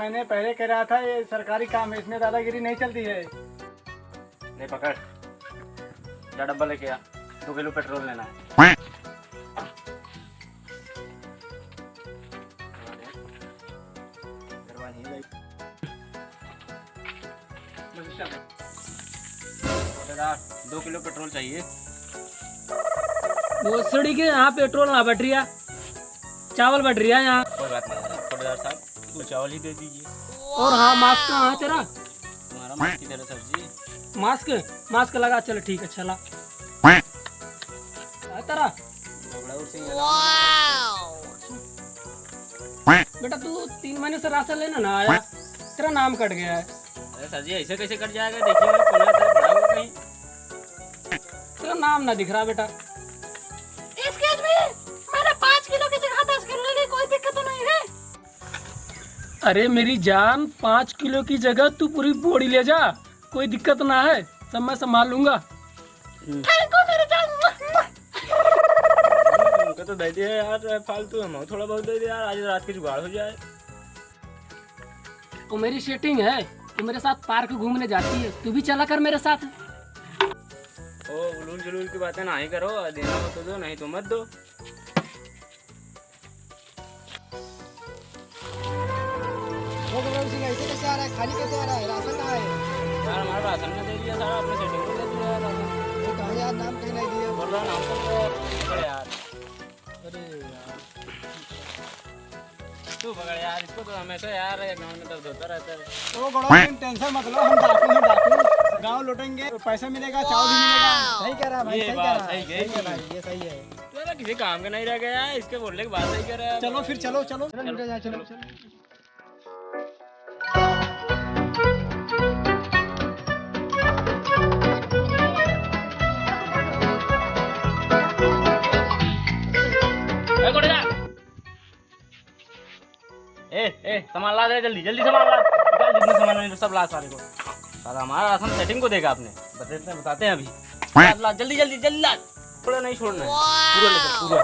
मैंने पहले कह रहा था ये सरकारी काम है, इसमें दादागिरी नहीं चलती है। ले पकड़, जा डब्बा लेके आ, 2 किलो पेट्रोल लेना है। ठेकेदार, 2 किलो पेट्रोल चाहिए। भोसड़ी के यहाँ पेट्रोल ना बट रहा, चावल बट रहा है यहाँ। कोई बात नहीं ठेकेदार साहब, तो चावल ही दे दीजिए। और हाँ, मास्क कहाँ है तेरा? तुम्हारा मास्क किधर है सर जी? मास्क लगा, चल ठीक है, चला तेरा। बेटा तू 3 महीने से राशन लेना ना आया, तेरा नाम कट गया है। अरे सर जी ऐसे कैसे कट जाएगा? देखिए मैंने पढ़ा था, पढ़ा होगा कहीं। तेरा नाम ना दिख रहा बेटा। इसके में मैंने 5 किलो की जगह 10 किलो ले ली, कोई दिक्कत तो नहीं है? अरे मेरी जान, 5 किलो की जगह तू पूरी बोरी ले जा, कोई दिक्कत ना है, सब मैं संभाल लूंगा। थैंक यू मेरे जान। उनका तो दे दिया यार फालतू, हम थोड़ा बहुत दे दिया यार, आज रात की जुगाड़ हो जाए। वो मेरी सेटिंग है, तू मेरे साथ पार्क घूमने जाती है, तू भी चला कर मेरे साथ। ओ उलूल जुलूल की बातें ना ही करो, देना हो तो दो, नहीं तो मत दो। ऐसे कैसे आ रहा है, खाली कैसे आ रहा है, राशन कहाँ है? यार हमारा राशन में दे दिया सारा, अपने सेटिंग में दे दिया यार राशन। वो कहाँ यार, नाम कहीं नहीं दिया। बोल रहा नाम तो पकड़ यार, अरे यार, तू पकड़ यार इसको, तो हमेशा यार गाँव में दर्द होता रहता है। तो बड़ा टेंशन मत लो, हम डाकू हैं डाकू, गाँव लौटेंगे, पैसा मिलेगा, चावल भी मिलेगा। सही कह रहा है भाई, ये सही बात कह रहा सही है, कही। सही कह रहा है, ये सही है। तो किसी काम का नहीं रह गया है, इसके बोलने की बात नहीं कर रहा है। चलो फिर, चलो चलो चलो चलो चलो। ए सामान ला दे, जल्दी जल्दी सामान ला, निकाल जितने सामान है सब ला सारे को। सारा हमारा राशन सेटिंग को देगा आपने, बताते हैं अभी। ला जल्दी जल्दी जल्दी ला, थोड़ा नहीं छोड़ना है, पूरा ले पूरा।